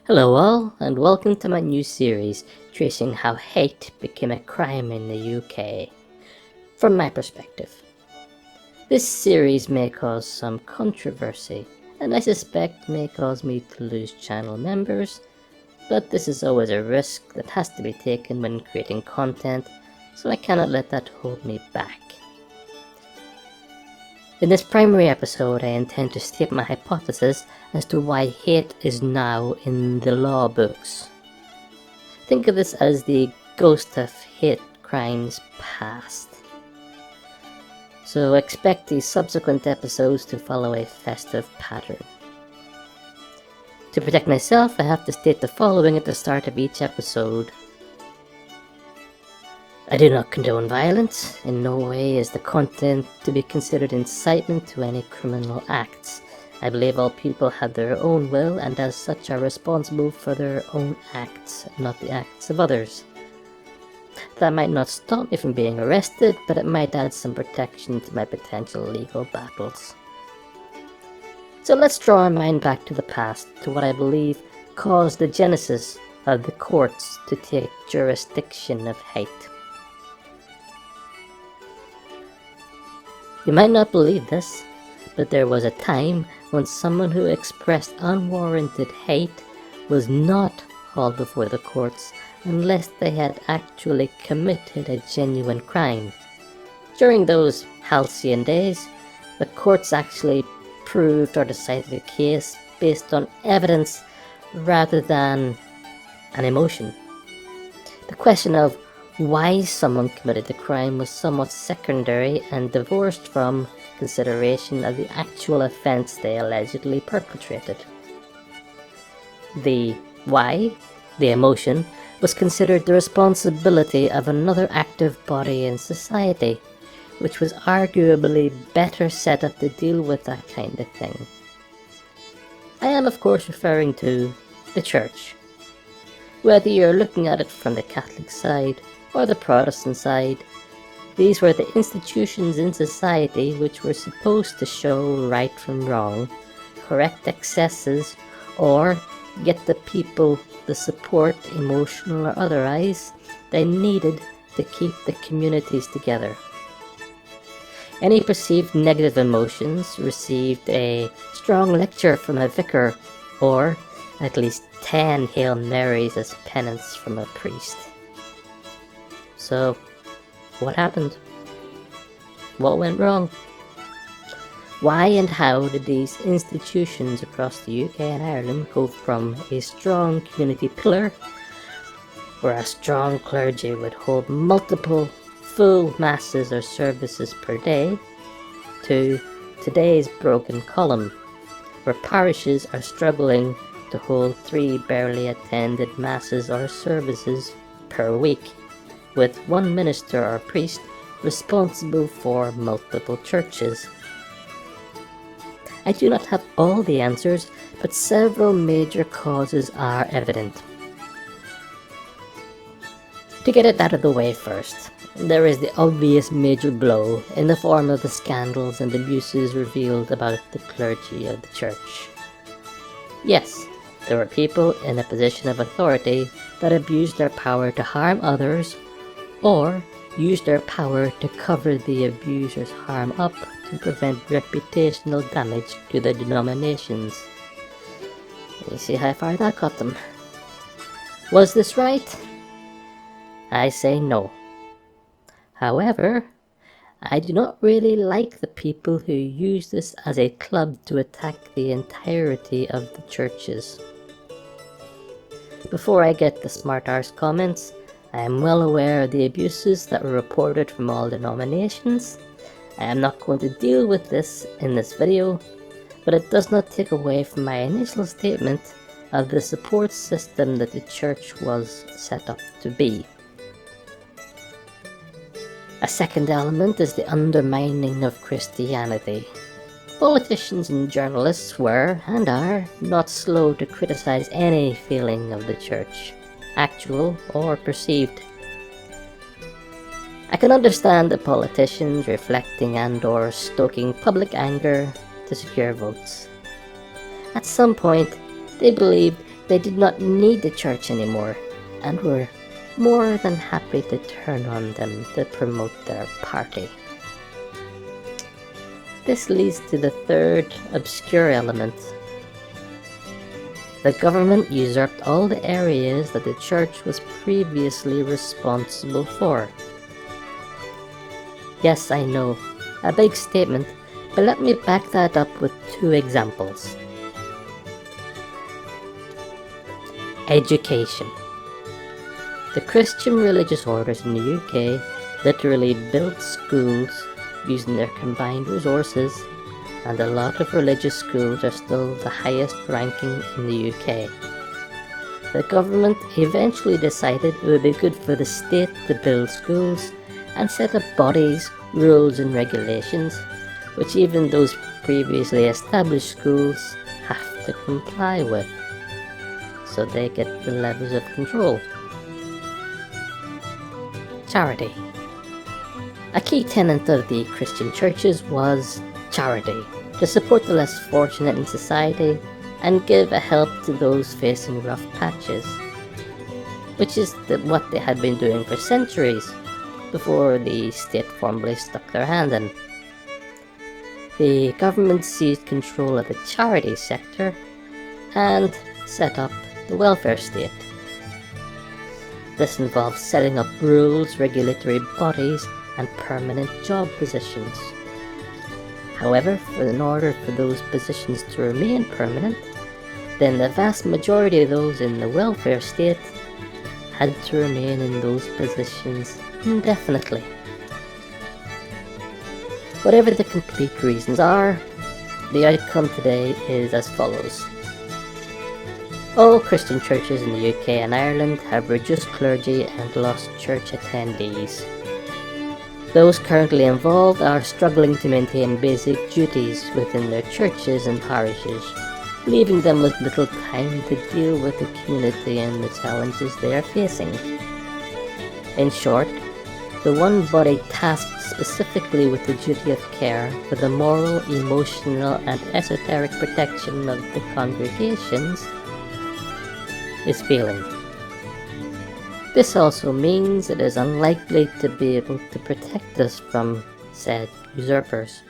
Hello all, and welcome to my new series tracing how hate became a crime in the UK, from my perspective. This series may cause some controversy, and I suspect may cause me to lose channel members, but this is always a risk that has to be taken when creating content, so I cannot let that hold me back. In this primary episode, I intend to state my hypothesis as to why hate is now in the law books. Think of this as the ghost of hate crimes past. So expect the subsequent episodes to follow a festive pattern. To protect myself, I have to state the following at the start of each episode. I do not condone violence. In no way is the content to be considered incitement to any criminal acts. I believe all people have their own will and as such are responsible for their own acts, not the acts of others. That might not stop me from being arrested, but it might add some protection to my potential legal battles. So let's draw our mind back to the past, to what I believe caused the genesis of the courts to take jurisdiction of hate. You might not believe this, but there was a time when someone who expressed unwarranted hate was not hauled before the courts unless they had actually committed a genuine crime. During those halcyon days, the courts actually proved or decided a case based on evidence rather than an emotion. The question of why someone committed the crime was somewhat secondary and divorced from consideration of the actual offence they allegedly perpetrated. The why, the emotion, was considered the responsibility of another active body in society, which was arguably better set up to deal with that kind of thing. I am of course referring to the Church. Whether you're looking at it from the Catholic side or the Protestant side, these were the institutions in society which were supposed to show right from wrong, correct excesses, or get the people the support, emotional or otherwise, they needed to keep the communities together. Any perceived negative emotions received a strong lecture from a vicar, or at least 10 Hail Marys as penance from a priest. So, what happened? What went wrong? Why and how did these institutions across the UK and Ireland go from a strong community pillar, where a strong clergy would hold multiple full masses or services per day, to today's broken column, where parishes are struggling to hold 3 barely attended masses or services per week, with one minister or priest responsible for multiple churches? I do not have all the answers, but several major causes are evident. To get it out of the way first, there is the obvious major blow in the form of the scandals and abuses revealed about the clergy of the Church. Yes, there were people in a position of authority that abused their power to harm others, or used their power to cover the abuser's harm up to prevent reputational damage to their denominations. You see how far that got them. Was this right? I say no. However, I do not really like the people who use this as a club to attack the entirety of the churches. Before I get the smart arse comments, I am well aware of the abuses that were reported from all denominations. I am not going to deal with this in this video, but it does not take away from my initial statement of the support system that the Church was set up to be. A second element is the undermining of Christianity. Politicians and journalists were, and are, not slow to criticize any failing of the Church, actual or perceived. I can understand the politicians reflecting and or stoking public anger to secure votes. At some point, they believed They did not need the church anymore, and were more than happy to turn on them to promote their party. This leads to the third obscure element. The government usurped all the areas that the church was previously responsible for. Yes, I know, a big statement, but let me back that up with 2 examples. Education. The Christian religious orders in the UK literally built schools using their combined resources, and a lot of religious schools are still the highest ranking in the UK. The government eventually decided it would be good for the state to build schools and set up bodies, rules and regulations, which even those previously established schools have to comply with, so they get the levels of control. Charity. A key tenet of the Christian churches was charity, to support the less fortunate in society and give a help to those facing rough patches, which is what they had been doing for centuries before the state formally stuck their hand in. The government seized control of the charity sector and set up the welfare state. This involves setting up rules, regulatory bodies, and permanent job positions. However, in order for those positions to remain permanent, then the vast majority of those in the welfare state had to remain in those positions indefinitely. Whatever the complete reasons are, the outcome today is as follows. All Christian churches in the UK and Ireland have reduced clergy and lost church attendees. Those currently involved are struggling to maintain basic duties within their churches and parishes, leaving them with little time to deal with the community and the challenges they are facing. In short, the one body tasked specifically with the duty of care for the moral, emotional and esoteric protection of the congregations is failing. This also means it is unlikely to be able to protect us from said usurpers.